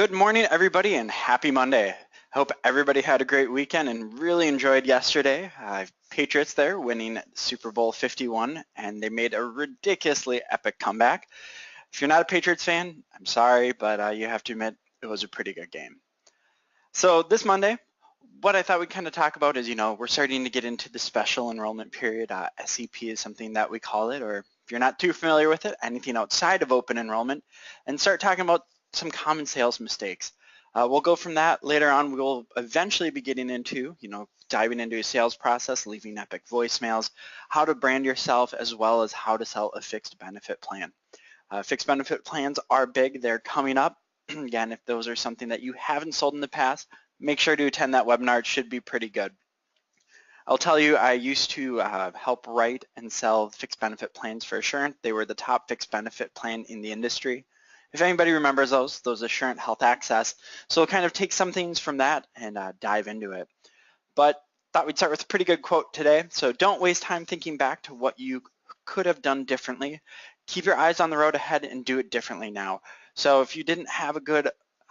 Good morning, everybody, and happy Monday. Hope everybody had a great weekend and really enjoyed yesterday. Patriots there winning Super Bowl 51, and they made a ridiculously epic comeback. If you're not a Patriots fan, I'm sorry, but you have to admit it was a pretty good game. So this Monday, what I thought we'd kind of talk about is, we're starting to get into the special enrollment period. SEP is something that we call it, or if you're not too familiar with it, anything outside of open enrollment, and start talking about some common sales mistakes. We'll go from that later on. We'll eventually be getting into, diving into a sales process, leaving epic voicemails, how to brand yourself, as well as how to sell a fixed benefit plan. Fixed benefit plans are big. They're coming up. Again, if those are something that you haven't sold in the past, make sure to attend that webinar. It should be pretty good. I'll tell you, I used to help write and sell fixed benefit plans for Assurant. They were the top fixed benefit plan in the industry. If anybody remembers those Assurant Health Access. So we'll kind of take some things from that and dive into it. But thought we'd start with a pretty good quote today. So don't waste time thinking back to what you could have done differently. Keep your eyes on the road ahead and do it differently now. So if you didn't have a good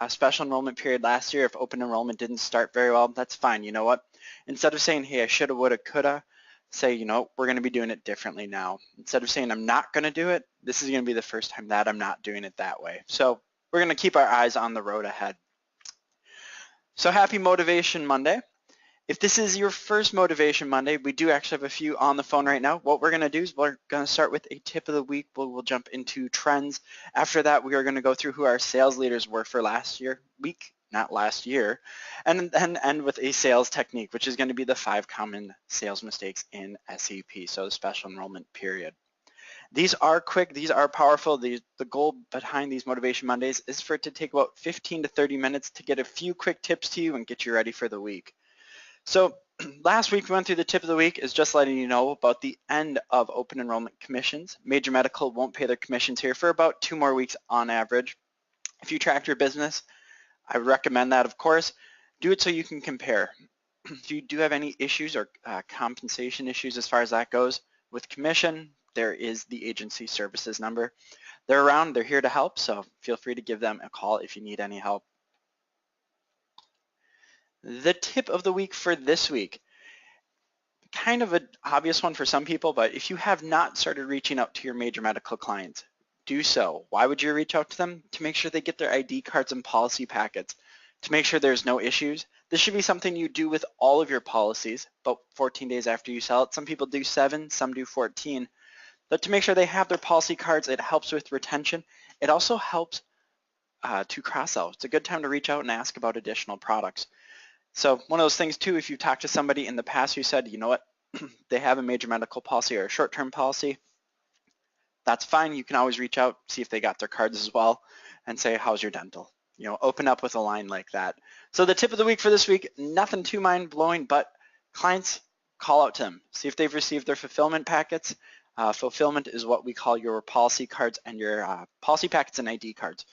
special enrollment period last year, if open enrollment didn't start very well, that's fine. You know what? Instead of saying, hey, I shoulda, woulda, coulda, say, we're going to be doing it differently now. Instead of saying I'm not going to do it, this is going to be the first time that I'm not doing it that way. So we're going to keep our eyes on the road ahead. So happy Motivation Monday. If this is your first Motivation Monday, we do actually have a few on the phone right now. What we're going to do is we're going to start with a tip of the week. We'll jump into trends. After that, we are going to go through who our sales leaders were for last week, not last year, and then end with a sales technique, which is going to be the 5 common sales mistakes in SEP, so the special enrollment period. These are quick, these are powerful. The goal behind these Motivation Mondays is for it to take about 15 to 30 minutes to get a few quick tips to you and get you ready for the week. So last week we went through the tip of the week is just letting you know about the end of open enrollment commissions. Major medical won't pay their commissions here for about 2 more weeks on average. If you track your business, I recommend that, of course. Do it so you can compare. If you do have any issues or compensation issues as far as that goes with commission, there is the agency services number. They're around, they're here to help, so feel free to give them a call if you need any help. The tip of the week for this week, kind of an obvious one for some people, but if you have not started reaching out to your major medical clients, do so. Why would you reach out to them? To make sure they get their ID cards and policy packets, to make sure there's no issues. This should be something you do with all of your policies, about 14 days after you sell it. Some people do 7, some do 14. But to make sure they have their policy cards, it helps with retention. It also helps to cross-sell. It's a good time to reach out and ask about additional products. So one of those things too, if you've talked to somebody in the past who said, you know what, they have a major medical policy or a short-term policy, that's fine. You can always reach out, see if they got their cards as well, and say, how's your dental? Open up with a line like that. So the tip of the week for this week, nothing too mind-blowing, but clients, call out to them. See if they've received their fulfillment packets. Fulfillment is what we call your policy cards and your policy packets and ID cards.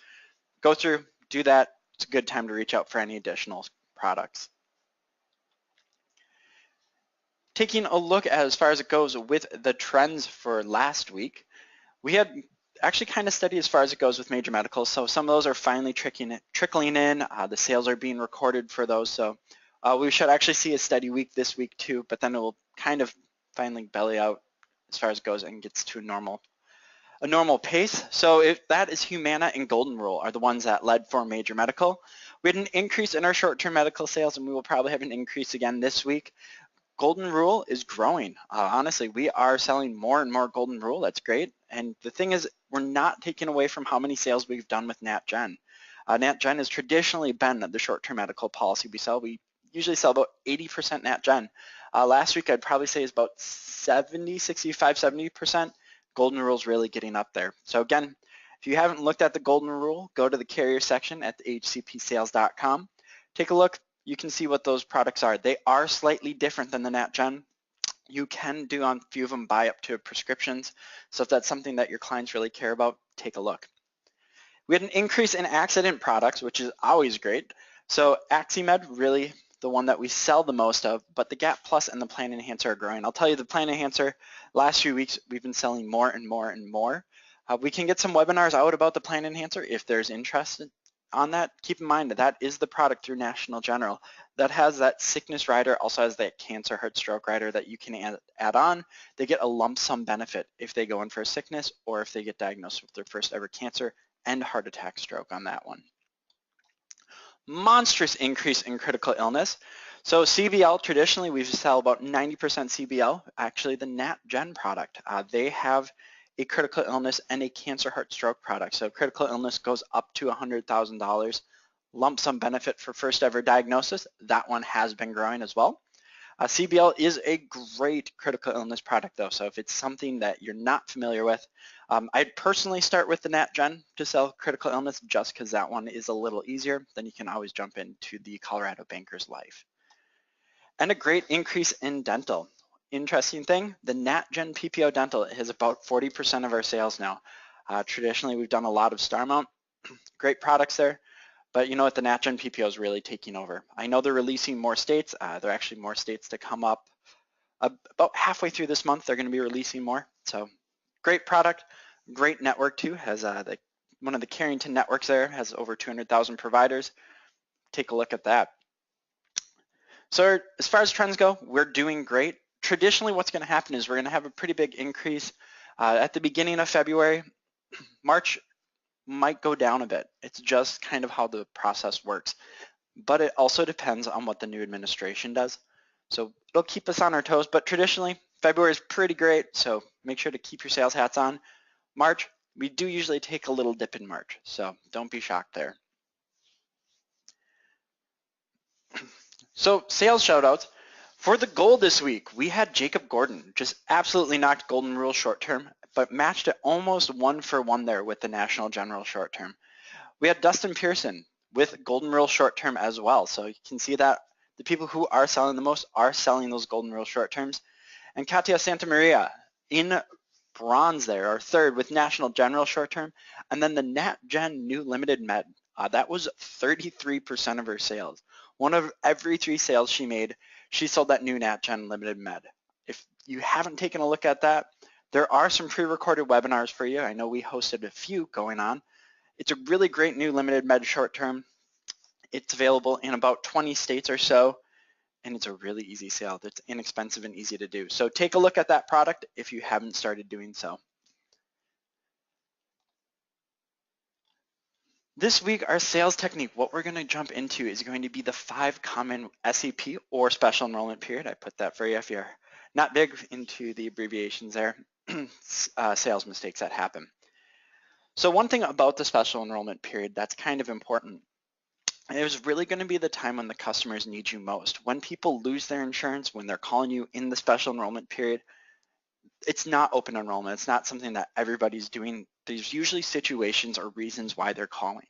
Go through, do that. It's a good time to reach out for any additional products. Taking a look at as far as it goes with the trends for last week, we had actually kind of steady as far as it goes with major medical. So some of those are finally trickling in. The sales are being recorded for those. So we should actually see a steady week this week too, but then it will kind of finally belly out as far as it goes and gets to a normal pace. So if that is Humana and Golden Rule are the ones that led for major medical. We had an increase in our short-term medical sales, and we will probably have an increase again this week. Golden Rule is growing. Honestly, we are selling more and more Golden Rule. That's great. And the thing is, we're not taking away from how many sales we've done with NatGen. NatGen has traditionally been the short-term medical policy we sell. We usually sell about 80% NatGen. Last week, I'd probably say is about 70%. Golden Rule is really getting up there. So again, if you haven't looked at the Golden Rule, go to the carrier section at AHCPsales.com. Take a look. You can see what those products are. They are slightly different than the NatGen. You can do on a few of them buy up to prescriptions. So if that's something that your clients really care about, take a look. We had an increase in accident products, which is always great. So AxeMed, really the one that we sell the most of, but the Gap Plus and the Plan Enhancer are growing. I'll tell you, the Plan Enhancer, last few weeks, we've been selling more and more and more. We can get some webinars out about the Plan Enhancer if there's interest on that, keep in mind that is the product through National General that has that sickness rider, also has that cancer, heart, stroke rider that you can add on. They get a lump sum benefit if they go in for a sickness or if they get diagnosed with their first ever cancer and heart attack, stroke on that one. Monstrous increase in critical illness. So CBL, traditionally we sell about 90% CBL. Actually, the Nat Gen product, they have a critical illness and a cancer, heart, stroke product. So critical illness goes up to $100,000. Lump sum benefit for first ever diagnosis. That one has been growing as well. CBL is a great critical illness product though, so if it's something that you're not familiar with, I'd personally start with the Nat Gen to sell critical illness just because that one is a little easier. Then you can always jump into the Colorado Bankers Life. And a great increase in dental. Interesting thing, the Nat Gen PPO Dental is about 40% of our sales now. Traditionally, we've done a lot of Starmount, great products there. But you know what, the Nat Gen PPO is really taking over. I know they're releasing more states. There are actually more states to come up. About halfway through this month, they're going to be releasing more. So great product, great network too. Has one of the Carrington networks there, has over 200,000 providers. Take a look at that. So as far as trends go, we're doing great. Traditionally, what's going to happen is we're going to have a pretty big increase at the beginning of February. March might go down a bit. It's just kind of how the process works. But it also depends on what the new administration does. So it'll keep us on our toes, but traditionally, February is pretty great, so make sure to keep your sales hats on. March, we do usually take a little dip in March, so don't be shocked there. So sales shoutouts. For the gold this week, we had Jacob Gordon, just absolutely knocked Golden Rule short term, but matched it almost 1-for-1 there with the National General short term. We had Dustin Pearson with Golden Rule short term as well. So you can see that the people who are selling the most are selling those Golden Rule short terms. And Katia Santa Maria in bronze there, or third with National General short term. And then the Nat Gen New Limited Med, that was 33% of her sales. One of every 3 sales she made, she sold that new Nat Gen Limited Med. If you haven't taken a look at that, there are some pre-recorded webinars for you. I know we hosted a few going on. It's a really great new limited med short term. It's available in about 20 states or so, and it's a really easy sale. It's inexpensive and easy to do. So take a look at that product if you haven't started doing so. This week, our sales technique, what we're going to jump into is going to be the 5 common SEP or special enrollment period. I put that for you if you're not big into the abbreviations there, sales mistakes that happen. So one thing about the special enrollment period that's kind of important, it was really going to be the time when the customers need you most. When people lose their insurance, when they're calling you in the special enrollment period, it's not open enrollment. It's not something that everybody's doing. There's usually situations or reasons why they're calling.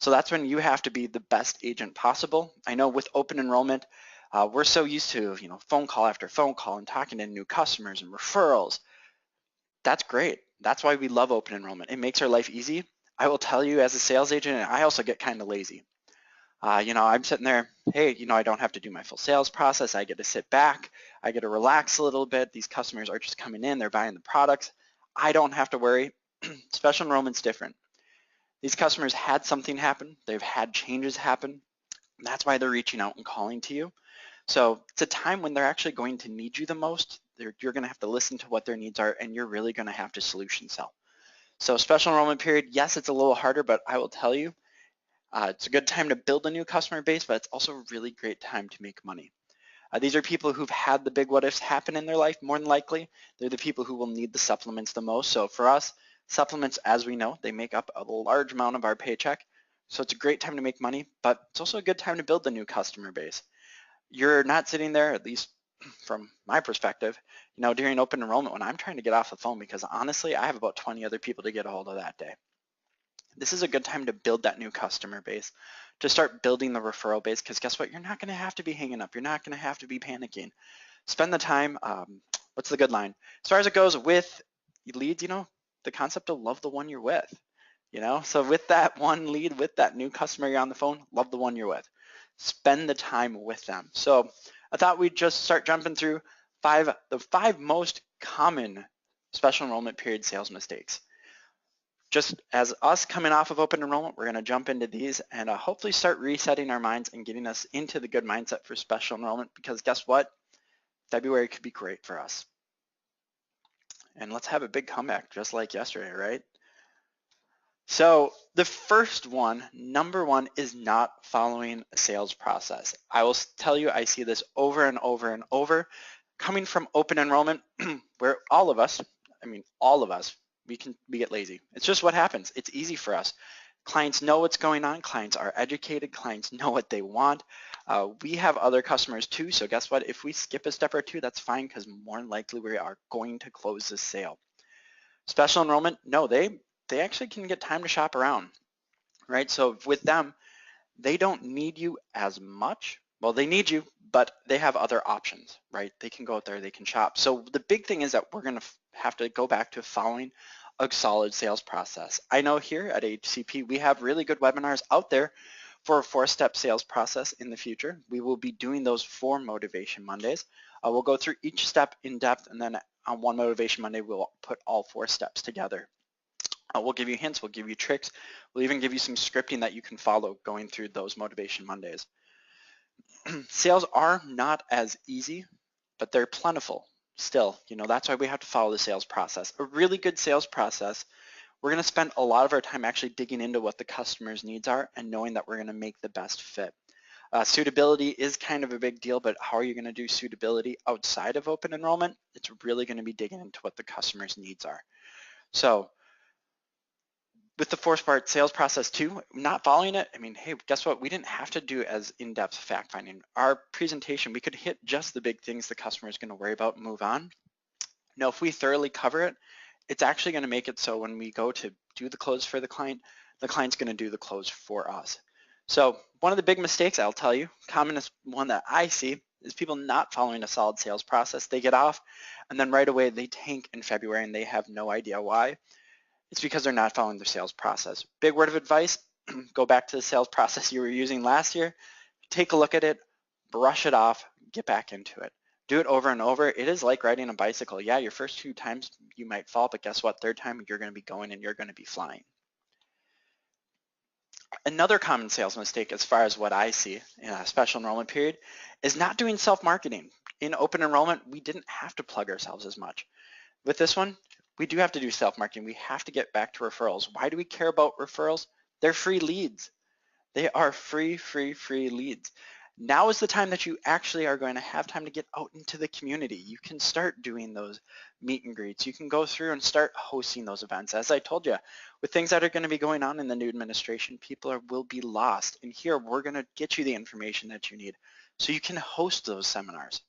So that's when you have to be the best agent possible. I know with open enrollment, we're so used to phone call after phone call and talking to new customers and referrals. That's great. That's why we love open enrollment. It makes our life easy. I will tell you as a sales agent, I also get kind of lazy. I'm sitting there, hey, I don't have to do my full sales process. I get to sit back. I get to relax a little bit. These customers are just coming in. They're buying the products. I don't have to worry. Special enrollment's different. These customers had something happen. They've had changes happen. That's why they're reaching out and calling to you. So it's a time when they're actually going to need you the most. You're going to have to listen to what their needs are, and you're really going to have to solution sell. So special enrollment period, yes, it's a little harder, but I will tell you, it's a good time to build a new customer base, but it's also a really great time to make money. These are people who've had the big what ifs happen in their life, more than likely. They're the people who will need the supplements the most. So for us, supplements, as we know, they make up a large amount of our paycheck. So it's a great time to make money, but it's also a good time to build a new customer base. You're not sitting there, at least from my perspective, during open enrollment when I'm trying to get off the phone, because honestly, I have about 20 other people to get a hold of that day. This is a good time to build that new customer base, to start building the referral base, because guess what? You're not going to have to be hanging up. You're not going to have to be panicking. Spend the time. What's the good line? As far as it goes with leads, the concept of love the one you're with. So with that one lead, with that new customer you're on the phone, love the one you're with. Spend the time with them. So I thought we'd just start jumping through the five most common special enrollment period sales mistakes. just as us coming off of open enrollment, we're going to jump into these and hopefully start resetting our minds and getting us into the good mindset for special enrollment, because guess what? February could be great for us. And let's have a big comeback just like yesterday, right? So the first one, number one, is not following a sales process. I will tell you, I see this over and over and over. Coming from open enrollment, where all of us, we get lazy. It's just what happens. It's easy for us. Clients know what's going on. Clients are educated. Clients know what they want. We have other customers too, so guess what? If we skip a step or two, that's fine, because more than likely we are going to close the sale. Special enrollment, no, they actually can get time to shop around, right? So with them, they don't need you as much. Well, they need you, but they have other options, right? They can go out there, they can shop. So the big thing is that we're going to have to go back to following a solid sales process. I know here at AHCP, we have really good webinars out there for a 4-step sales process in the future. We will be doing those for Motivation Mondays. We'll go through each step in depth, and then on one Motivation Monday, we'll put all 4 steps together. We'll give you hints, we'll give you tricks, we'll even give you some scripting that you can follow going through those Motivation Mondays. Sales are not as easy, but they're plentiful still. That's why we have to follow the sales process. A really good sales process, we're going to spend a lot of our time actually digging into what the customer's needs are and knowing that we're going to make the best fit. Suitability is kind of a big deal, but how are you going to do suitability outside of open enrollment? It's really going to be digging into what the customer's needs are. So with the 4-part sales process too, not following it, hey, guess what? We didn't have to do as in-depth fact finding. Our presentation, we could hit just the big things the customer is going to worry about and move on. Now, if we thoroughly cover it, it's actually going to make it so when we go to do the close for the client's going to do the close for us. So one of the big mistakes, I'll tell you, commonest one that I see, is people not following a solid sales process. They get off, and then right away they tank in February, and they have no idea why. It's because they're not following their sales process. Big word of advice, go back to the sales process you were using last year, take a look at it, brush it off, get back into it. Do it over and over. It is like riding a bicycle. Yeah, your first 2 times you might fall, but guess what? 3rd time you're going to be going and you're going to be flying. Another common sales mistake, as far as what I see in a special enrollment period, is not doing self-marketing. In open enrollment, we didn't have to plug ourselves as much. With this one, we do have to do self-marketing. We have to get back to referrals. Why do we care about referrals? They're free leads. They are free leads. Now is the time that you actually are going to have time to get out into the community. You can start doing those meet and greets. You can go through and start hosting those events. As I told you, with things that are going to be going on in the new administration, people will be lost. And here, we're going to get you the information that you need so you can host those seminars.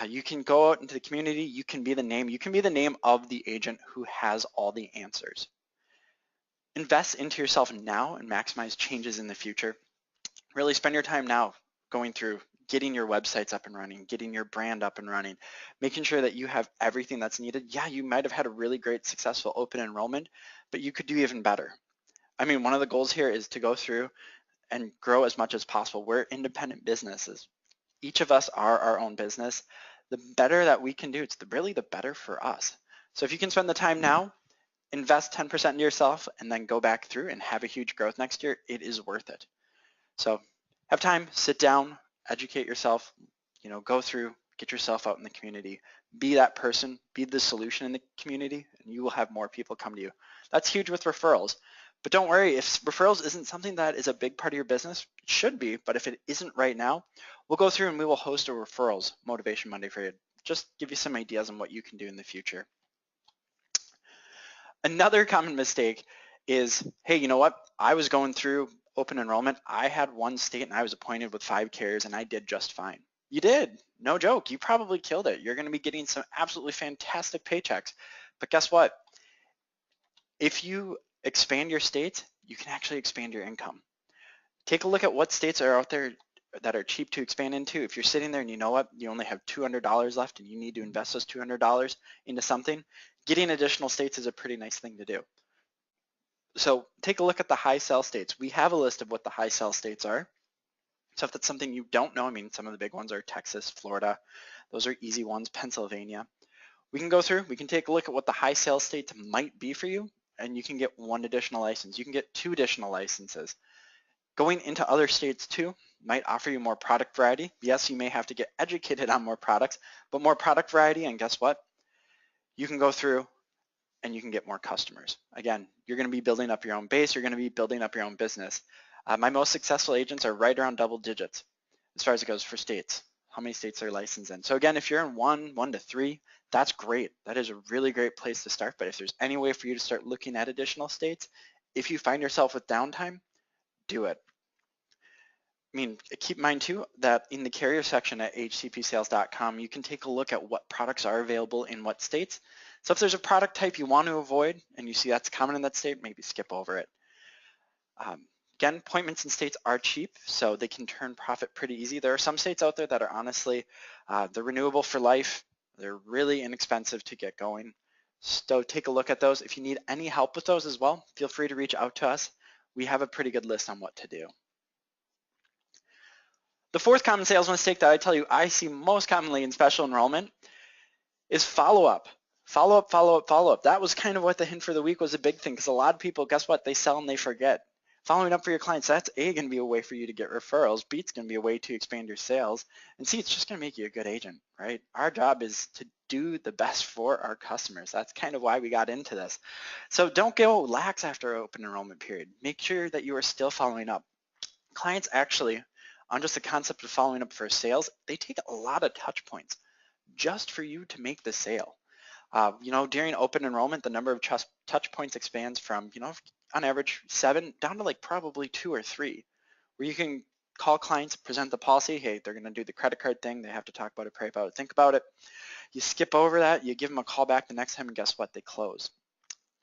You can go out into the community, you can be the name of the agent who has all the answers. Invest into yourself now and maximize changes in the future. Really spend your time now going through getting your websites up and running, getting your brand up and running, making sure that you have everything that's needed. Yeah, you might have had a really great successful open enrollment, but you could do even better. One of the goals here is to go through and grow as much as possible. We're independent businesses. Each of us are our own business. The better that we can do, it's really the better for us. So if you can spend the time now, invest 10% into yourself, and then go back through and have a huge growth next year, it is worth it. So have time, sit down, educate yourself, go through, get yourself out in the community, be that person, be the solution in the community, and you will have more people come to you. That's huge with referrals. But don't worry, if referrals isn't something that is a big part of your business, it should be, but if it isn't right now, we'll go through and we will host a referrals Motivation Monday for you. Just give you some ideas on what you can do in the future. Another common mistake is, hey, you know what? I was going through open enrollment. I had 1 state and I was appointed with 5 carriers and I did just fine. You did, no joke. You probably killed it. You're going to be getting some absolutely fantastic paychecks. But guess what? If you expand your states, you can actually expand your income. Take a look at what states are out there that are cheap to expand into. If you're sitting there and you know what, you only have $200 left and you need to invest those $200 into something, getting additional states is a pretty nice thing to do. So take a look at the high sell states. We have a list of what the high sell states are. So if that's something you don't know, some of the big ones are Texas, Florida. Those are easy ones, Pennsylvania. We can go through, we can take a look at what the high sales states might be for you, and you can get 1 additional license. You can get 2 additional licenses. Going into other states too might offer you more product variety. Yes, you may have to get educated on more products, but more product variety, and guess what? You can go through and you can get more customers. Again, you're going to be building up your own base. You're going to be building up your own business. My most successful agents are right around double digits as far as it goes for states, how many states they're licensed in. So again, if you're in 1 to 3, that's great. That is a really great place to start. But if there's any way for you to start looking at additional states, if you find yourself with downtime, do it. I mean, keep in mind too that in the carrier section at ahcpsales.com, you can take a look at what products are available in what states. So if there's a product type you want to avoid and you see that's common in that state, maybe skip over it. Again, appointments in states are cheap, so they can turn profit pretty easy. There are some states out there that are honestly, they're renewable for life. They're really inexpensive to get going. So take a look at those. If you need any help with those as well, feel free to reach out to us. We have a pretty good list on what to do. The 4th common sales mistake that I tell you I see most commonly in special enrollment is follow-up. Follow-up, follow-up, follow-up. That was kind of what the hint for the week was, a big thing, because a lot of people, guess what? They sell and they forget. Following up for your clients, that's A, going to be a way for you to get referrals. B, it's going to be a way to expand your sales. And C, it's just going to make you a good agent, right? Our job is to do the best for our customers. That's kind of why we got into this. So don't go lax after open enrollment period. Make sure that you are still following up. Clients actually, on just the concept of following up for sales, they take a lot of touch points just for you to make the sale. During open enrollment, the number of touch points expands from, on average 7 down to like probably 2 or 3, where you can call clients, present the policy. Hey, they're going to do the credit card thing. They have to talk about it, pray about it, think about it. You skip over that. You give them a call back the next time, and guess what? They close.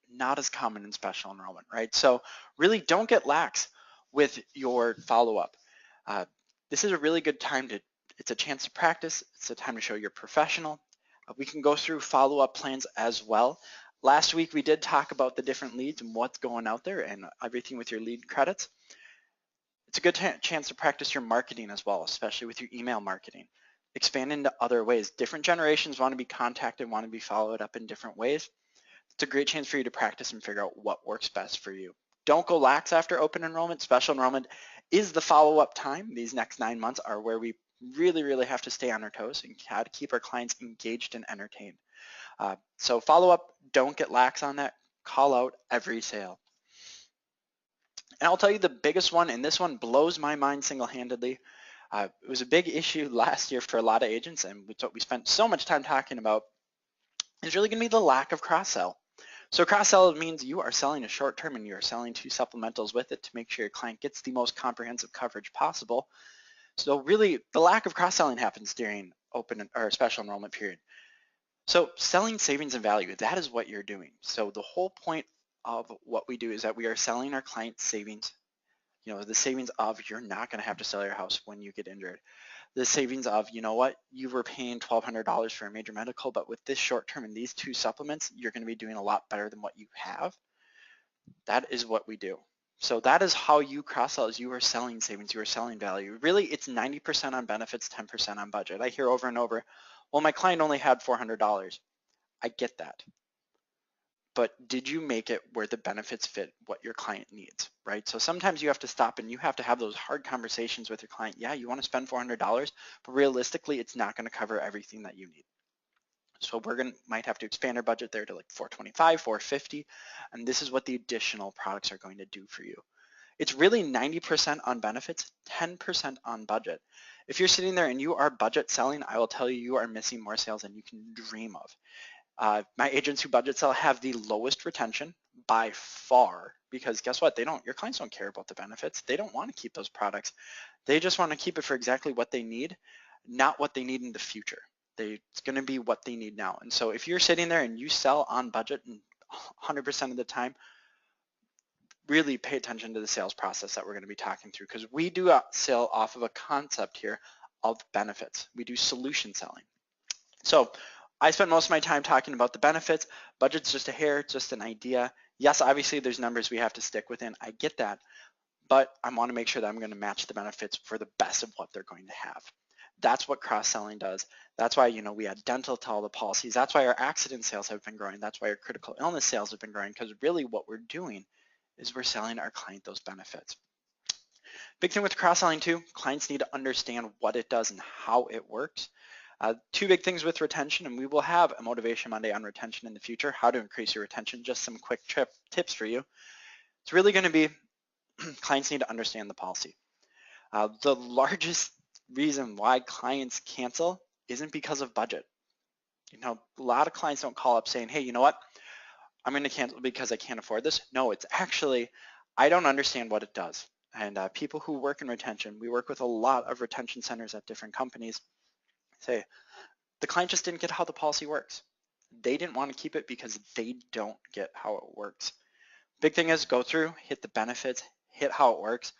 Not as common in special enrollment, right? So really don't get lax with your follow-up. This is a really good time it's a chance to practice. It's a time to show you're professional. We can go through follow-up plans as well. Last week, we did talk about the different leads and what's going out there and everything with your lead credits. It's a good chance to practice your marketing as well, especially with your email marketing. Expand into other ways. Different generations want to be contacted, want to be followed up in different ways. It's a great chance for you to practice and figure out what works best for you. Don't go lax after open enrollment. Special enrollment is the follow-up time. These next 9 months are where we really, really have to stay on our toes and how to keep our clients engaged and entertained. So follow up, don't get lax on that. Call out every sale. And I'll tell you the biggest one, and this one blows my mind single-handedly. It was a big issue last year for a lot of agents, and we spent so much time talking about, is really going to be the lack of cross-sell. So cross-sell means you are selling a short-term and you are selling 2 supplementals with it to make sure your client gets the most comprehensive coverage possible. So really, the lack of cross-selling happens during open or special enrollment period. So selling savings and value, that is what you're doing. So the whole point of what we do is that we are selling our clients savings, the savings of you're not going to have to sell your house when you get injured. The savings of, you were paying $1,200 for a major medical, but with this short term and these 2 supplements, you're going to be doing a lot better than what you have. That is what we do. So that is how you cross-sell, is you are selling savings, you are selling value. Really, it's 90% on benefits, 10% on budget. I hear over and over, well, my client only had $400. I get that. But did you make it where the benefits fit what your client needs, right? So sometimes you have to stop and you have to have those hard conversations with your client. Yeah, you want to spend $400, but realistically, it's not going to cover everything that you need. So might have to expand our budget there to like $425, $450, and this is what the additional products are going to do for you. It's really 90% on benefits, 10% on budget. If you're sitting there and you are budget selling, I will tell you, you are missing more sales than you can dream of. My agents who budget sell have the lowest retention by far, because guess what? Your clients don't care about the benefits. They don't want to keep those products. They just want to keep it for exactly what they need, not what they need in the future. It's going to be what they need now. And so if you're sitting there and you sell on budget and 100% of the time, really pay attention to the sales process that we're going to be talking through, because we do sell off of a concept here of benefits. We do solution selling. So I spent most of my time talking about the benefits. Budget's just a hair, just an idea. Yes, obviously there's numbers we have to stick within. I get that, but I want to make sure that I'm going to match the benefits for the best of what they're going to have. That's what cross-selling does. That's why, we add dental to all the policies. That's why our accident sales have been growing. That's why our critical illness sales have been growing, because really what we're doing is we're selling our client those benefits. Big thing with cross-selling too, clients need to understand what it does and how it works. Two big things with retention, and we will have a Motivation Monday on retention in the future, how to increase your retention, just some quick tips for you. It's really going to be clients need to understand the policy. The largest reason why clients cancel isn't because of budget. A lot of clients don't call up saying, hey, you know what? I'm going to cancel because I can't afford this. No, it's actually, I don't understand what it does. And people who work in retention, we work with a lot of retention centers at different companies, say, the client just didn't get how the policy works. They didn't want to keep it because they don't get how it works. Big thing is go through, hit the benefits, hit how it works.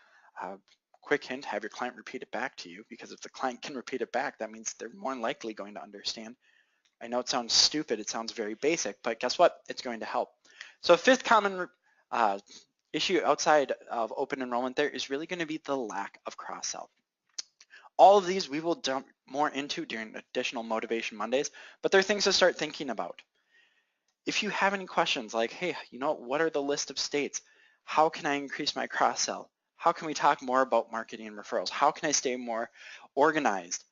Quick hint, have your client repeat it back to you, because if the client can repeat it back, that means they're more likely going to understand. I know it sounds stupid, it sounds very basic, but guess what? It's going to help. So fifth common issue outside of open enrollment there is really going to be the lack of cross-sell. All of these we will dump more into during additional Motivation Mondays, but they're things to start thinking about. If you have any questions like, hey, what are the list of states? How can I increase my cross-sell? How can we talk more about marketing and referrals? How can I stay more organized?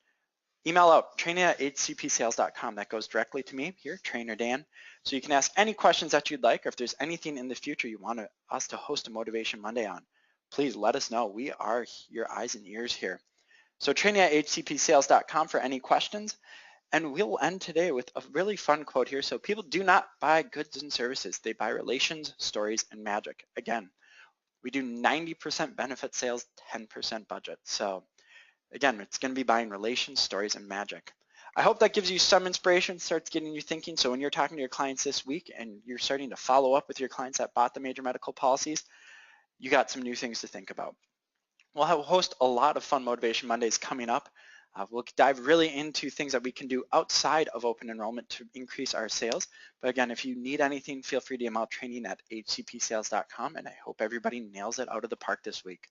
Email out training@ahcpsales.com. That goes directly to me here, Trainer Dan. So you can ask any questions that you'd like, or if there's anything in the future you want us to host a Motivation Monday on, please let us know. We are your eyes and ears here. So training@ahcpsales.com for any questions. And we'll end today with a really fun quote here. So people do not buy goods and services. They buy relations, stories, and magic. Again, we do 90% benefit sales, 10% budget. So again, it's going to be buying relations, stories, and magic. I hope that gives you some inspiration, starts getting you thinking. So when you're talking to your clients this week and you're starting to follow up with your clients that bought the major medical policies, you got some new things to think about. We'll host a lot of fun Motivation Mondays coming up. We'll dive really into things that we can do outside of open enrollment to increase our sales. But again, if you need anything, feel free to email training@ahcpsales.com, and I hope everybody nails it out of the park this week.